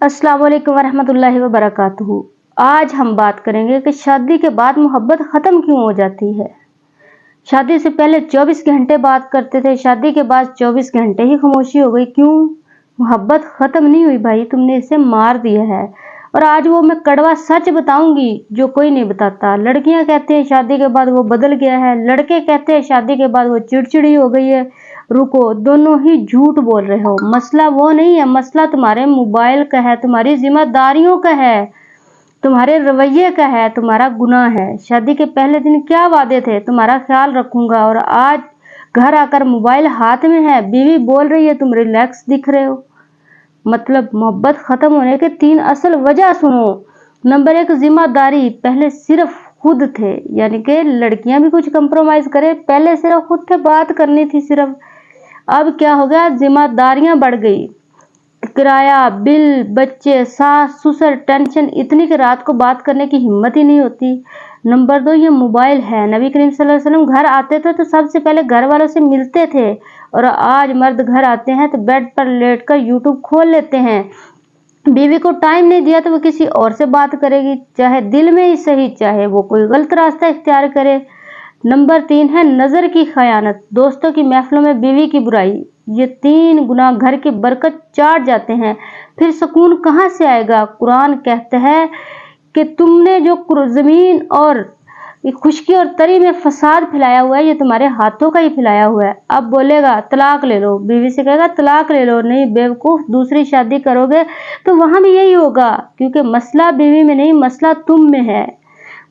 अस्सलाम वालेकुम वरहमतुल्लाहि वबरकातुहू। आज हम बात करेंगे कि शादी के बाद मोहब्बत ख़त्म क्यों हो जाती है। शादी से पहले 24 घंटे बात करते थे, शादी के बाद 24 घंटे ही खामोशी हो गई। क्यों? मोहब्बत ख़त्म नहीं हुई भाई, तुमने इसे मार दिया है। और आज वो मैं कड़वा सच बताऊंगी जो कोई नहीं बताता। लड़कियां कहते हैं शादी के बाद वो बदल गया है, लड़के कहते हैं शादी के बाद वो चिड़चिड़ी हो गई है। रुको, दोनों ही झूठ बोल रहे हो। मसला वो नहीं है, मसला तुम्हारे मोबाइल का है, तुम्हारी जिम्मेदारियों का है, तुम्हारे रवैये का है, तुम्हारा गुनाह है। शादी के पहले दिन क्या वादे थे, तुम्हारा ख्याल रखूंगा, और आज घर आकर मोबाइल हाथ में है, बीवी बोल रही है तुम रिलैक्स दिख रहे हो। मतलब मोहब्बत खत्म होने के 3 असल वजह सुनो। नंबर 1, जिम्मेदारी। पहले सिर्फ खुद थे, यानी कि लड़कियां भी कुछ कंप्रोमाइज करे, पहले सिर्फ खुद थे, बात करनी थी सिर्फ। अब क्या हो गया, जिम्मेदारियां बढ़ गई। किराया, बिल, बच्चे, सास ससुर, टेंशन इतनी कि रात को बात करने की हिम्मत ही नहीं होती। नंबर 2, ये मोबाइल है। नबी करीम सल्लल्लाहु अलैहि वसल्लम घर आते थे तो सबसे पहले घर वालों से मिलते थे, और आज मर्द घर आते हैं तो बेड पर लेटकर यूट्यूब खोल लेते हैं। बीवी को टाइम नहीं दिया तो वो किसी और से बात करेगी, चाहे दिल में ही सही, चाहे वो कोई गलत रास्ता इख्तियार करे। नंबर 3 है नजर की खयानत। दोस्तों की महफिलों में बीवी की बुराई। ये 3 गुनाह घर की बरकत चाट जाते हैं। फिर सुकून कहाँ से आएगा? कुरान कहता है कि तुमने जो जमीन और खुशकी और तरी में फसाद फैलाया हुआ है, ये तुम्हारे हाथों का ही फैलाया हुआ है। अब बोलेगा तलाक ले लो, बीवी से कहेगा तलाक ले लो, नहीं बेवकूफ, दूसरी शादी करोगे तो वहां भी यही होगा, क्योंकि मसला बीवी में नहीं, मसला तुम में है।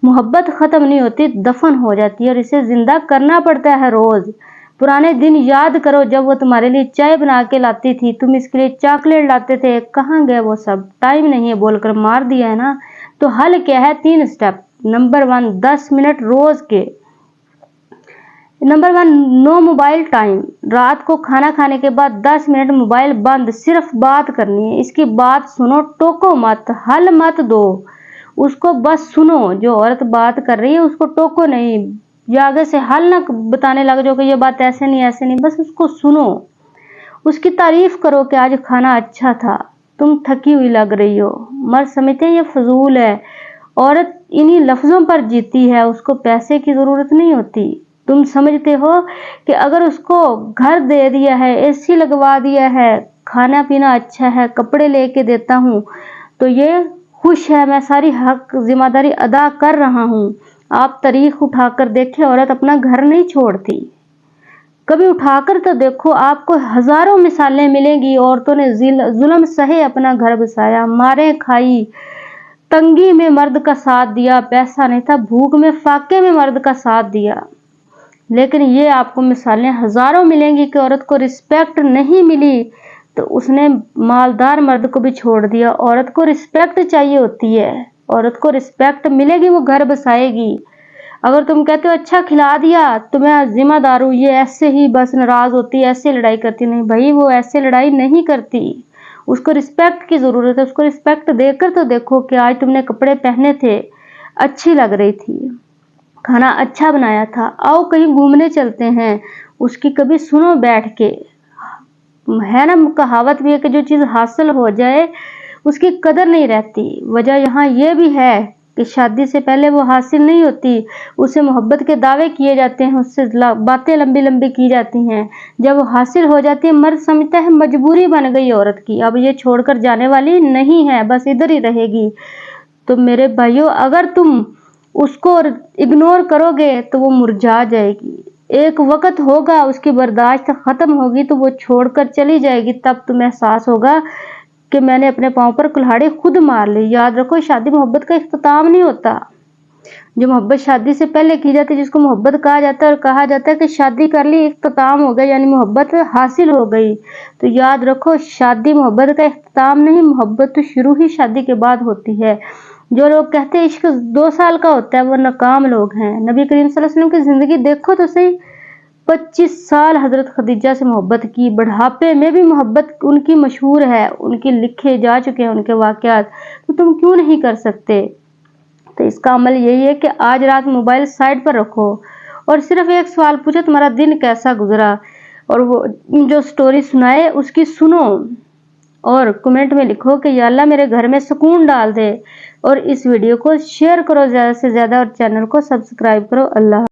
मोहब्बत खत्म नहीं होती, दफन हो जाती है, और इसे जिंदा करना पड़ता है रोज। पुराने दिन याद करो, जब वो तुम्हारे लिए चाय बना के लाती थी, तुम इसके लिए चॉकलेट लाते थे, कहाँ गए वो सब? टाइम नहीं है बोलकर मार दिया है ना। तो हल क्या है? 3 स्टेप। नंबर 1, 10 मिनट रोज के। Number 1, no mobile time. रात को खाना खाने के बाद 10 मिनट मोबाइल बंद, सिर्फ बात करनी है। इसकी बात सुनो, टोको मत, हल मत दो, उसको बस सुनो। जो औरत बात कर रही है उसको टोको नहीं, या आगे से हल ना बताने लग जाओ कि ये बात ऐसे नहीं ऐसे नहीं, बस उसको सुनो। उसकी तारीफ करो कि आज खाना अच्छा था, तुम थकी हुई लग रही हो। मर्द समझते हैं ये फजूल है, औरत इन्हीं लफ्जों पर जीती है, उसको पैसे की जरूरत नहीं होती। तुम समझते हो कि अगर उसको घर दे दिया है, एसी लगवा दिया है, खाना पीना अच्छा है, कपड़े लेके देता हूँ, तो ये खुश है, मैं सारी हक जिम्मेदारी अदा कर रहा हूँ। आप तारीख उठाकर देखें, औरत अपना घर नहीं छोड़ती। कभी उठाकर तो देखो, आपको हजारों मिसालें मिलेंगी। औरतों ने जुल्म सहे अपना घर बसाया, मारे खाई, तंगी में मर्द का साथ दिया, पैसा नहीं था, भूख में फाके में मर्द का साथ दिया। लेकिन ये आपको मिसालें हजारों मिलेंगी कि औरत को रिस्पेक्ट नहीं मिली तो उसने मालदार मर्द को भी छोड़ दिया। औरत को रिस्पेक्ट चाहिए होती है, औरत को रिस्पेक्ट मिलेगी वो घर बसाएगी। अगर तुम कहते हो अच्छा खिला दिया तो मैं जिम्मेदार हूँ, ये ऐसे ही बस नाराज होती है, ऐसे लड़ाई करती, नहीं भाई, वो ऐसे लड़ाई नहीं करती। उसको रिस्पेक्ट की जरूरत है। उसको रिस्पेक्ट देकर तो देखो कि आज तुमने कपड़े पहने थे, अच्छी लग रही थी, खाना अच्छा बनाया था, आओ कहीं घूमने चलते हैं, उसकी कभी सुनो बैठ के। है ना, कहावत भी है कि जो चीज हासिल हो जाए उसकी कदर नहीं रहती। वजह यहाँ ये भी है कि शादी से पहले वो हासिल नहीं होती, उससे मोहब्बत के दावे किए जाते हैं, उससे बातें लंबी लंबी की जाती हैं। जब वो हासिल हो जाती है, मर्द समझता है मजबूरी बन गई औरत की, अब ये छोड़कर जाने वाली नहीं है, बस इधर ही रहेगी। तो मेरे भाइयों, अगर तुम उसको इग्नोर करोगे तो वो मुरझा जाएगी। एक वक्त होगा उसकी बर्दाश्त खत्म होगी तो वो छोड़कर चली जाएगी, तब तुम्हें एहसास होगा कि मैंने अपने पांव पर कुल्हाड़ी खुद मार ली। याद रखो, शादी मोहब्बत का इख्तिताम नहीं होता। जो मोहब्बत शादी से पहले की जाती है, जिसको मोहब्बत कहा जाता है, और कहा जाता है कि शादी कर ली इख्तिताम हो गया, यानी मोहब्बत हासिल हो गई। तो याद रखो, शादी मोहब्बत का इख्तिताम नहीं, मोहब्बत तो शुरू ही शादी के बाद होती है। जो लोग कहते हैं इश्क 2 साल का होता है, वो नाकाम लोग हैं। नबी करीम सल्लल्लाहु अलैहि वसल्लम की जिंदगी देखो तो सही, 25 साल हजरत खदीजा से मोहब्बत की, बढ़ापे में भी मोहब्बत उनकी मशहूर है, उनके लिखे जा चुके हैं उनके वाकयात, तो तुम क्यों नहीं कर सकते? तो इसका अमल यही है कि आज रात मोबाइल साइड पर रखो और सिर्फ एक सवाल पूछो, तुम्हारा दिन कैसा गुजरा, और वो जो स्टोरी सुनाए उसकी सुनो। اور کمنٹ میں لکھو کہ یا اللہ میرے گھر میں سکون ڈال دے، اور اس ویڈیو کو شیئر کرو زیادہ سے زیادہ اور چینل کو سبسکرائب کرو۔ اللہ